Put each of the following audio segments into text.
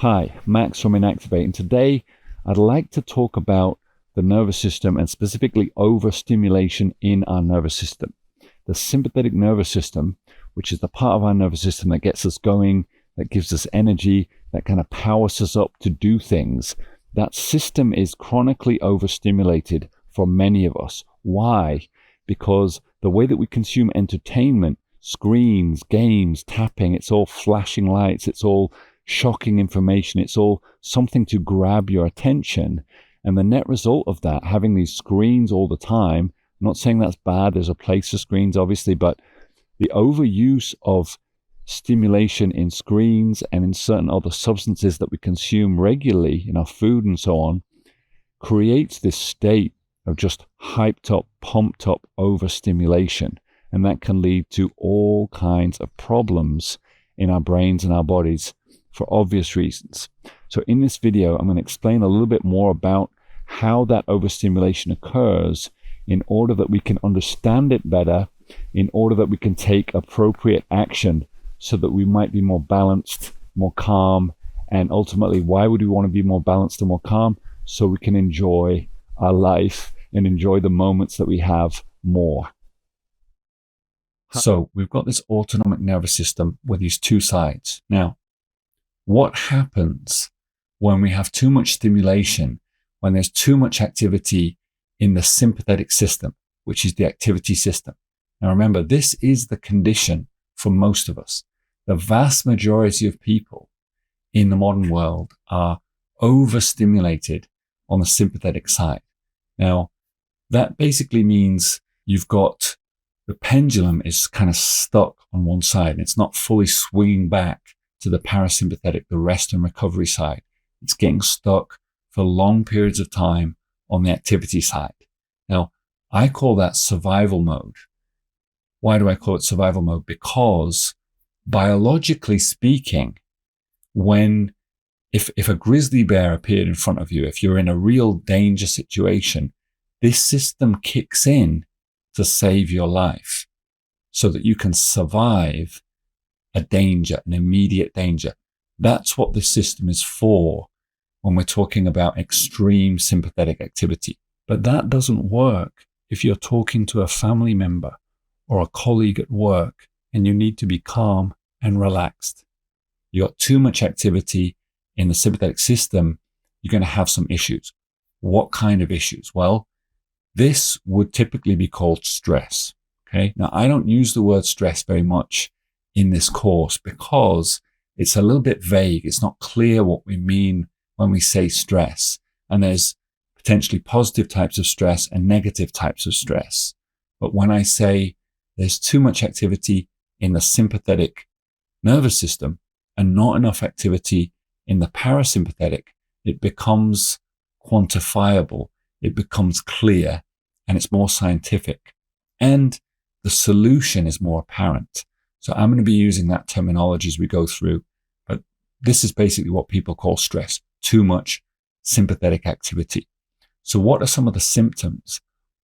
Hi, Max from Enactivate, and today I'd like to talk about the nervous system and specifically overstimulation in our nervous system. The sympathetic nervous system, which is the part of our nervous system that gets us going, that gives us energy, that kind of powers us up to do things, that system is chronically overstimulated for many of us. Why? Because the way that we consume entertainment, screens, games, tapping, it's all flashing lights, it's all shocking information, it's all something to grab your attention. And the net result of that, having these screens all the time, I'm not saying that's bad, there's a place for screens obviously, but the overuse of stimulation in screens and in certain other substances that we consume regularly in our food and so on creates this state of just hyped up, pumped up overstimulation. And that can lead to all kinds of problems in our brains and our bodies for obvious reasons. So in this video, I'm going to explain a little bit more about how that overstimulation occurs in order that we can understand it better, in order that we can take appropriate action so that we might be more balanced, more calm, and ultimately, why would we want to be more balanced and more calm? So we can enjoy our life and enjoy the moments that we have more. So we've got this autonomic nervous system with these two sides. Now, what happens when we have too much stimulation, when there's too much activity in the sympathetic system, which is the activity system? Now remember, this is the condition for most of us. The vast majority of people in the modern world are overstimulated on the sympathetic side. Now, that basically means you've got the pendulum is kind of stuck on one side and it's not fully swinging back to the parasympathetic, the rest and recovery side. It's getting stuck for long periods of time on the activity side. Now, I call that survival mode. Why do I call it survival mode? Because biologically speaking, if a grizzly bear appeared in front of you, if you're in a real danger situation, this system kicks in to save your life so that you can survive a danger, an immediate danger. That's what this system is for when we're talking about extreme sympathetic activity. But that doesn't work if you're talking to a family member or a colleague at work and you need to be calm and relaxed. You got too much activity in the sympathetic system, you're going to have some issues. What kind of issues? Well, this would typically be called stress. Okay. Now, I don't use the word stress very much in this course because it's a little bit vague. It's not clear what we mean when we say stress. And there's potentially positive types of stress and negative types of stress. But when I say there's too much activity in the sympathetic nervous system and not enough activity in the parasympathetic, it becomes quantifiable, it becomes clear, and it's more scientific. And the solution is more apparent. So I'm going to be using that terminology as we go through. But this is basically what people call stress, too much sympathetic activity. So what are some of the symptoms?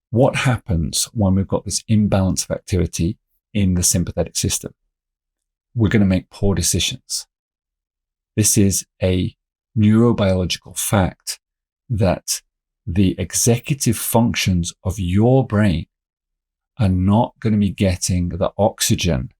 What happens when we've got this imbalance of activity in the sympathetic system? We're going to make poor decisions. This is a neurobiological fact that the executive functions of your brain are not going to be getting the oxygen,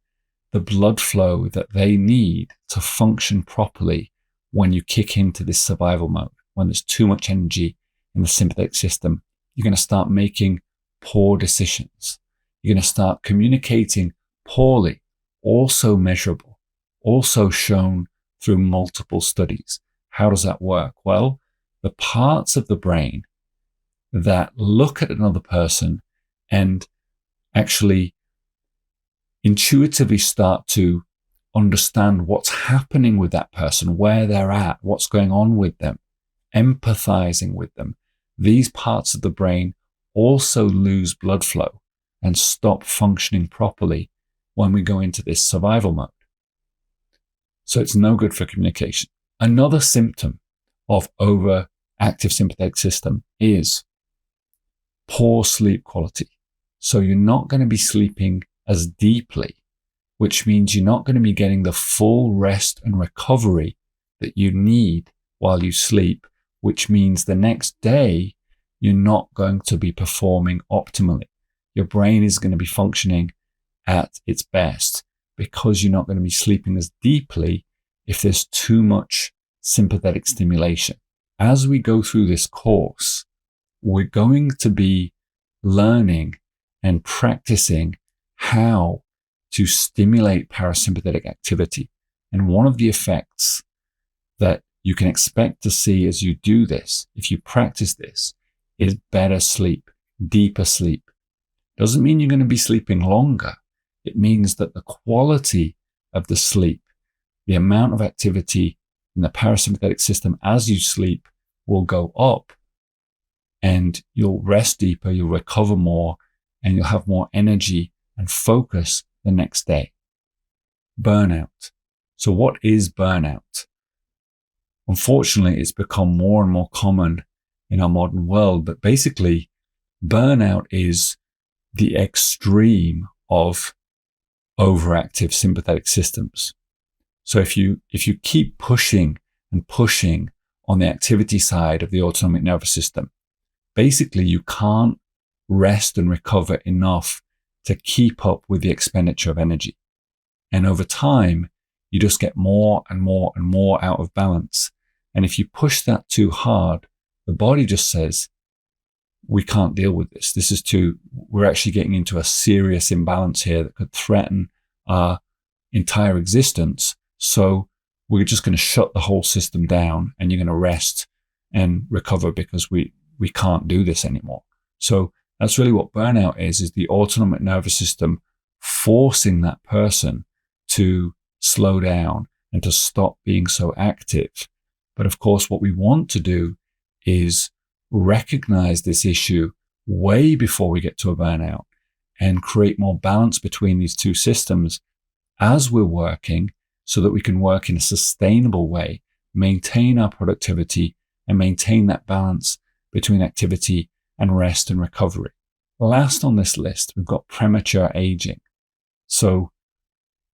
the blood flow that they need to function properly when you kick into this survival mode. When there's too much energy in the sympathetic system, you're going to start making poor decisions. You're going to start communicating poorly, also measurable, also shown through multiple studies. How does that work? Well, the parts of the brain that look at another person and actually intuitively start to understand what's happening with that person, where they're at, what's going on with them, empathizing with them. These parts of the brain also lose blood flow and stop functioning properly when we go into this survival mode. So it's no good for communication. Another symptom of overactive sympathetic system is poor sleep quality. So you're not going to be sleeping as deeply, which means you're not going to be getting the full rest and recovery that you need while you sleep, which means the next day you're not going to be performing optimally. Your brain is going to be functioning at its best because you're not going to be sleeping as deeply if there's too much sympathetic stimulation. As we go through this course, we're going to be learning and practicing how to stimulate parasympathetic activity. And one of the effects that you can expect to see as you do this, if you practice this, is better sleep, deeper sleep. Doesn't mean you're going to be sleeping longer. It means that the quality of the sleep, the amount of activity in the parasympathetic system as you sleep will go up, and you'll rest deeper, you'll recover more, and you'll have more energy and focus the next day. Burnout. So what is burnout? Unfortunately, it's become more and more common in our modern world, but basically burnout is the extreme of overactive sympathetic systems. So if you keep pushing and pushing on the activity side of the autonomic nervous system, basically you can't rest and recover enough to keep up with the expenditure of energy. And over time, you just get more and more and more out of balance. And if you push that too hard, the body just says, we can't deal with this. We're actually getting into a serious imbalance here that could threaten our entire existence. So we're just going to shut the whole system down, and you're going to rest and recover because we can't do this anymore. So that's really what burnout is the autonomic nervous system forcing that person to slow down and to stop being so active. But of course, what we want to do is recognize this issue way before we get to a burnout and create more balance between these two systems as we're working, so that we can work in a sustainable way, maintain our productivity, and maintain that balance between activity and rest and recovery. Last on this list, we've got premature aging. So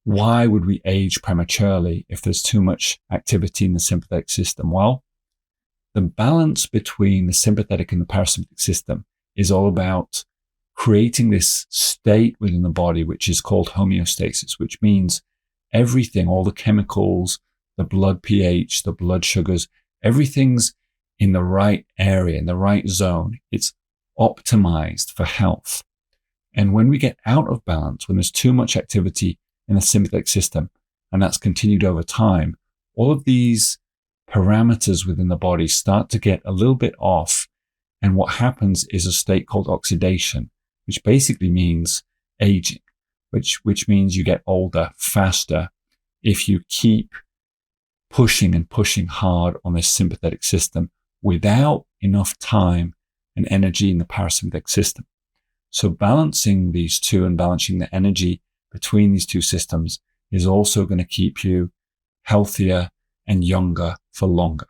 why would we age prematurely if there's too much activity in the sympathetic system? Well, the balance between the sympathetic and the parasympathetic system is all about creating this state within the body, which is called homeostasis, which means everything, all the chemicals, the blood pH, the blood sugars, everything's in the right area, in the right zone. It's optimized for health. And when we get out of balance, when there's too much activity in the sympathetic system, and that's continued over time, all of these parameters within the body start to get a little bit off. And what happens is a state called oxidation, which basically means aging, which means you get older faster if you keep pushing and pushing hard on this sympathetic system without enough time and energy in the parasympathetic system. So balancing these two and balancing the energy between these two systems is also going to keep you healthier and younger for longer.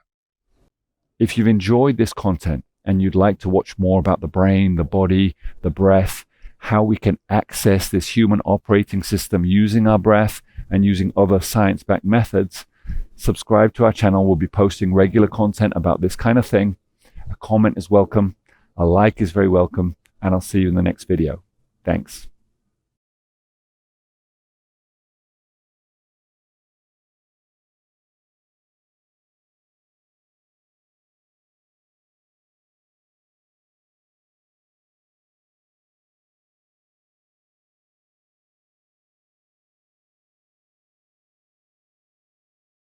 If you've enjoyed this content and you'd like to watch more about the brain, the body, the breath, how we can access this human operating system using our breath and using other science-backed methods, subscribe to our channel. We'll be posting regular content about this kind of thing. A comment is welcome. A like is very welcome. And I'll see you in the next video. Thanks.